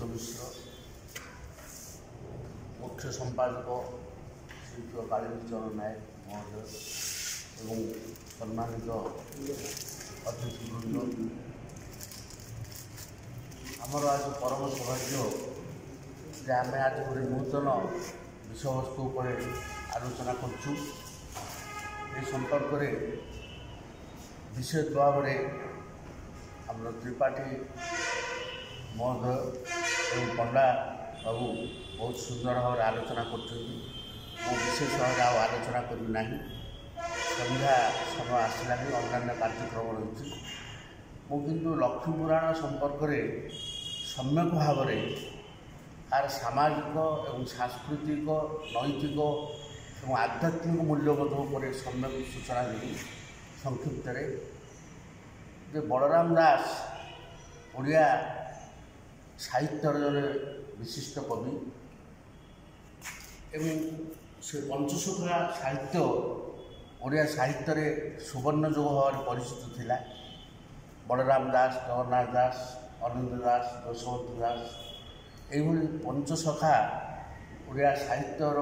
ଅଚ୍ୟୁତ ମିଶ୍ର, ମୁଖ୍ୟ ସମ୍ପାଦକ ଶ୍ରୀଯୁକ୍ତ କାଳିଚରଣ ନାୟକ ମହୋଦୟ ଏବଂ ସମ୍ମାନିତ ଅତିଥିବୃନ୍ଦ, ଆମର ଆଜି ପରମ ସୌଭାଗ୍ୟ ଯେ ଆମେ ଆଜି ଗୋଟେ ନୂତନ ବିଷୟବସ୍ତୁ ଉପରେ ଆଲୋଚନା କରୁଛୁ। ଏ ସମ୍ପର୍କରେ ବିଶେଷ ଭାବରେ ଆମର ତ୍ରିପାଠୀ ମହୋଦୟ ଏବଂ ପଣ୍ଡା ବାବୁ ବହୁତ ସୁନ୍ଦର ଭାବରେ ଆଲୋଚନା କରୁଛନ୍ତି। ମୁଁ ବିଶେଷ ଭାବରେ ଆଉ ଆଲୋଚନା କରିବି ନାହିଁ। ସନ୍ଧ୍ୟା ସମୟ ଆସିଲାନି, ଅନ୍ୟାନ୍ୟ କାର୍ଯ୍ୟକ୍ରମ ରହିଛି। ମୁଁ କିନ୍ତୁ ଲକ୍ଷ୍ମୀ ପୁରାଣ ସମ୍ପର୍କରେ ସମ୍ୟକ ଭାବରେ ତାର ସାମାଜିକ ଏବଂ ସାଂସ୍କୃତିକ, ନୈତିକ ଏବଂ ଆଧ୍ୟାତ୍ମିକ ମୂଲ୍ୟବୋଧ ଉପରେ ସମ୍ୟକ ସୂଚନା ଦେବି। ସଂକ୍ଷିପ୍ତରେ ଯେ ବଳରାମ ଦାସ ଓଡ଼ିଆ ସାହିତ୍ୟର ଜଣେ ବିଶିଷ୍ଟ କବି ଏବଂ ସେ ପଞ୍ଚସଖା ସାହିତ୍ୟ ଓଡ଼ିଆ ସାହିତ୍ୟରେ ସୁବର୍ଣ୍ଣ ଯୁଗ ଭାବରେ ପରିଚିତ ଥିଲା। ବଳରାମ ଦାସ, ଜଗନ୍ନାଥ ଦାସ, ଅନନ୍ତ ଦାସ, ଯଶୋବନ୍ତ ଦାସ ଏହିଭଳି ପଞ୍ଚସଖା ଓଡ଼ିଆ ସାହିତ୍ୟର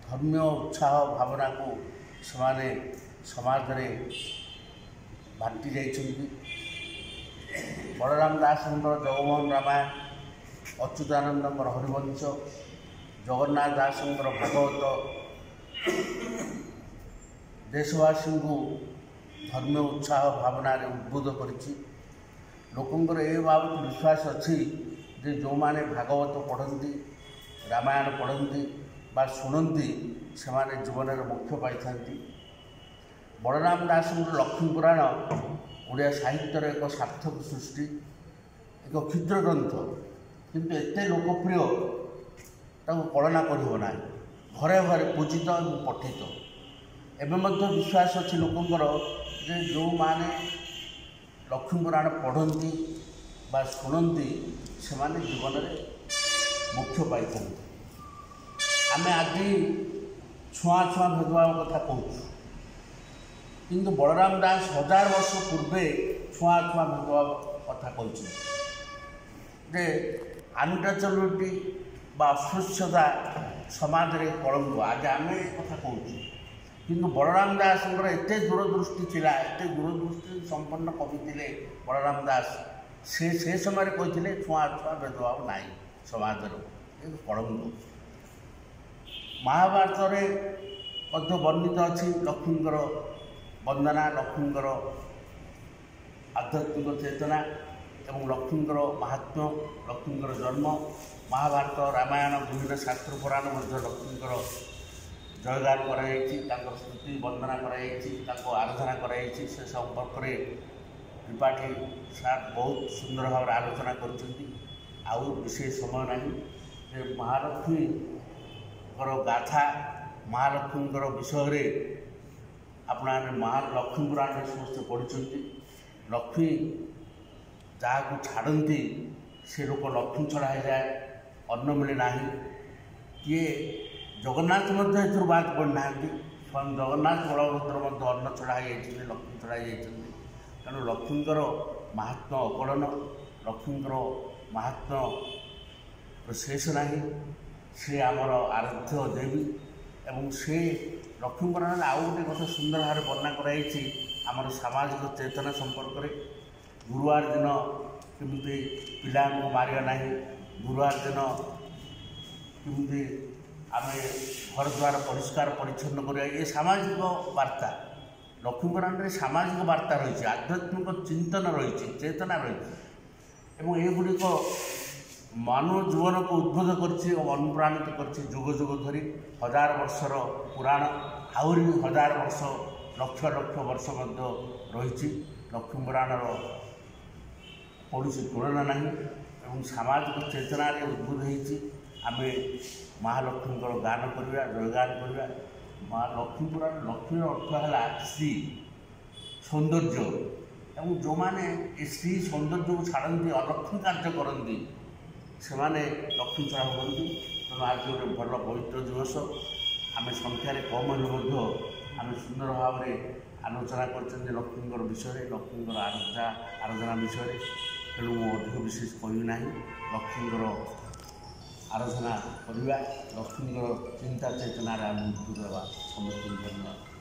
ଧର୍ମୀୟ ଉତ୍ସାହ ଭାବନାକୁ ସେମାନେ ସମାଜରେ ବାଣ୍ଟି ଯାଇଛନ୍ତି। ବଳରାମ ଦାସଙ୍କର ଜଗମୋହନ ରାମାୟଣ, ଅଚ୍ୟୁତାନନ୍ଦଙ୍କର ହରିବଂଶ, ଜଗନ୍ନାଥ ଦାସଙ୍କର ଭାଗବତ ଦେଶବାସୀଙ୍କୁ ଧର୍ମୀୟ ଉତ୍ସାହ ଭାବନାରେ ଉଦ୍ବୁଦ୍ଧ କରିଛି। ଲୋକଙ୍କର ଏ ବାବଦ ବିଶ୍ୱାସ ଅଛି ଯେ ଯେଉଁମାନେ ଭାଗବତ ପଢ଼ନ୍ତି, ରାମାୟଣ ପଢ଼ନ୍ତି ବା ଶୁଣନ୍ତି ସେମାନେ ଜୀବନରେ ମୋକ୍ଷ ପାଇଥାନ୍ତି। ବଳରାମ ଦାସଙ୍କର ଲକ୍ଷ୍ମୀ ପୁରାଣ ଓଡ଼ିଆ ସାହିତ୍ୟର ଏକ ସାର୍ଥକ ସୃଷ୍ଟି, ଏକ କ୍ଷୁଦ୍ର ଗ୍ରନ୍ଥ, କିନ୍ତୁ ଏତେ ଲୋକପ୍ରିୟ ତାକୁ କଳନା କରିହେବ ନାହିଁ। ଘରେ ଘରେ ପୂଜିତ ଏବଂ ପଠିତ। ଏବେ ମଧ୍ୟ ବିଶ୍ୱାସ ଅଛି ଲୋକଙ୍କର ଯେ ଯେଉଁମାନେ ଲକ୍ଷ୍ମୀ ପୁରାଣ ପଢ଼ନ୍ତି ବା ଶୁଣନ୍ତି ସେମାନେ ଜୀବନରେ ମୋକ୍ଷ ପାଇଥାନ୍ତି। ଆମେ ଆଜି ଛୁଆଁ ଭେଦଭାବ କଥା କହୁଛୁ, କିନ୍ତୁ ବଳରାମ ଦାସ 1000 ବର୍ଷ ପୂର୍ବେ ଛୁଆଁ ଭେଦଭାବ କଥା କହିଛନ୍ତି ଯେ ଆନଟଚେବିଲିଟି ବା ଅସ୍ପୃଶ୍ୟତା ସମାଜରେ କଳଙ୍କ। ଆଜି ଆମେ ଏ କଥା କହୁଛୁ, କିନ୍ତୁ ବଳରାମ ଦାସଙ୍କର ଏତେ ଦୂରଦୃଷ୍ଟି ଥିଲା, ଏତେ ଦୂରଦୃଷ୍ଟି ସମ୍ପନ୍ନ କବି ଥିଲେ ବଳରାମ ଦାସ। ସେ ସମୟରେ କହିଥିଲେ ଛୁଆଁ ଭେଦଭାବ ନାହିଁ ସମାଜର, ଏ କଳଙ୍କ। ମହାଭାରତରେ ମଧ୍ୟ ବର୍ଣ୍ଣିତ ଅଛି ଲକ୍ଷ୍ମୀଙ୍କର ବନ୍ଦନା, ଲକ୍ଷ୍ମୀଙ୍କର ଆଧ୍ୟାତ୍ମିକ ଚେତନା ଏବଂ ଲକ୍ଷ୍ମୀଙ୍କର ମାହାତ୍ମ୍ୟ, ଲକ୍ଷ୍ମୀଙ୍କର ଜନ୍ମ। ମହାଭାରତ, ରାମାୟଣ, ବିଭିନ୍ନ ଶାସ୍ତ୍ର ପୁରାଣ ମଧ୍ୟ ଲକ୍ଷ୍ମୀଙ୍କର ଜୟଗାନ କରାଯାଇଛି, ତାଙ୍କର ସ୍ତୁତି ବନ୍ଦନା କରାଯାଇଛି, ତାଙ୍କୁ ଆରାଧନା କରାଯାଇଛି। ସେ ସମ୍ପର୍କରେ ତ୍ରିପାଠୀ ସାର୍ ବହୁତ ସୁନ୍ଦର ଭାବରେ ଆଲୋଚନା କରିଛନ୍ତି। ଆଉ ବିଶେଷ ସମୟ ନାହିଁ ଯେ ମହାଲକ୍ଷ୍ମୀଙ୍କର ଗାଥା, ମହାଲକ୍ଷ୍ମୀଙ୍କର ବିଷୟରେ ଆପଣମାନେ ଲକ୍ଷ୍ମୀ ପୁରାଣରେ ସମସ୍ତେ ପଢ଼ିଛନ୍ତି। ଲକ୍ଷ୍ମୀ ଯାହାକୁ ଛାଡ଼ନ୍ତି ସେ ଲୋକ ଲକ୍ଷ୍ମୀ ଛଡ଼ା ହେଇଯାଏ, ଅନ୍ନ ମିଳେ ନାହିଁ। କିଏ ଜଗନ୍ନାଥ ମଧ୍ୟ ଏଥିରୁ ବାଦ ପଡ଼ିନାହାନ୍ତି। ସ୍ୱୟଂ ଜଗନ୍ନାଥ, ବଳଭଦ୍ର ମଧ୍ୟ ଅନ୍ନ ଛଡ଼ା ହେଇଯାଇଛନ୍ତି, ଲକ୍ଷ୍ମୀ ଛଡ଼ା ହେଇଯାଇଛନ୍ତି। ତେଣୁ ଲକ୍ଷ୍ମୀଙ୍କର ମାହାତ୍ମ୍ୟ ଅକଳନ, ଲକ୍ଷ୍ମୀଙ୍କର ମାହାତ୍ମ୍ୟ ଶେଷ ନାହିଁ। ସେ ଆମର ଆରାଧ୍ୟ ଦେବୀ ଏବଂ ସେ ଲକ୍ଷ୍ମୀ ପୁରାଣରେ ଆଉ ଗୋଟିଏ କଥା ସୁନ୍ଦର ଭାବରେ ବର୍ଣ୍ଣନା କରାଯାଇଛି ଆମର ସାମାଜିକ ଚେତନା ସମ୍ପର୍କରେ। ଗୁରୁବାର ଦିନ କେମିତି ପିଲାଙ୍କୁ ମାରିବା ନାହିଁ, ଗୁରୁବାର ଦିନ କେମିତି ଆମେ ଘରଦ୍ୱାର ପରିଷ୍କାର ପରିଚ୍ଛନ୍ନ କରିବା, ଏ ସାମାଜିକ ବାର୍ତ୍ତା। ଲକ୍ଷ୍ମୀ ପୁରାଣରେ ସାମାଜିକ ବାର୍ତ୍ତା ରହିଛି, ଆଧ୍ୟାତ୍ମିକ ଚିନ୍ତନ ରହିଛି, ଚେତନା ରହିଛି ଏବଂ ଏଗୁଡ଼ିକ ମାନବ ଜୀବନକୁ ଉଦ୍ବୁଦ୍ଧ କରିଛି ଓ ଅନୁପ୍ରାଣିତ କରିଛି। ଯୁଗ ଯୁଗ ଧରି 1000 ବର୍ଷର ପୁରାଣ, ଆହୁରି 1000 ବର୍ଷ, ଲକ୍ଷ ଲକ୍ଷ ବର୍ଷ ମଧ୍ୟ ରହିଛି। ଲକ୍ଷ୍ମୀ ପୁରାଣର କୌଣସି ତୁଳନା ନାହିଁ ଏବଂ ସାମାଜିକ ଚେତନାରେ ଉଦ୍ବୁଦ୍ଧ ହେଇଛି। ଆମେ ମହାଲକ୍ଷ୍ମୀଙ୍କର ଗାନ କରିବା, ଜୟଗାନ କରିବା। ଲକ୍ଷ୍ମୀ ପୁରାଣ, ଲକ୍ଷ୍ମୀର ଅର୍ଥ ହେଲା ସ୍ତ୍ରୀ, ସୌନ୍ଦର୍ଯ୍ୟ ଏବଂ ଯେଉଁମାନେ ଏ ସ୍ତ୍ରୀ ସୌନ୍ଦର୍ଯ୍ୟକୁ ଛାଡ଼ନ୍ତି, ଅଲକ୍ଷ୍ମୀ କାର୍ଯ୍ୟ କରନ୍ତି ସେମାନେ ଲକ୍ଷ୍ମୀ ଛଡ଼ା ହୁଅନ୍ତି। ତେଣୁ ଆଜି ଗୋଟେ ଭଲ ପବିତ୍ର ଦିବସ। ଆମେ ସଂଖ୍ୟାରେ କମ୍ ହେଲେ ମଧ୍ୟ ଆମେ ସୁନ୍ଦର ଭାବରେ ଆଲୋଚନା କରିଛନ୍ତି ଲକ୍ଷ୍ମୀଙ୍କର ବିଷୟରେ, ଲକ୍ଷ୍ମୀଙ୍କର ଆରାଧନା ବିଷୟରେ। ତେଣୁ ମୁଁ ଅଧିକ ବିଶେଷ କହିବି ନାହିଁ। ଲକ୍ଷ୍ମୀଙ୍କର ଆରାଧନା କରିବା, ଲକ୍ଷ୍ମୀଙ୍କର ଚିନ୍ତା ଚେତନାରେ ଆମେ ଉଦ୍ବୁଦ୍ଧ ହେବା। ସମସ୍ତଙ୍କୁ ଧନ୍ୟବାଦ।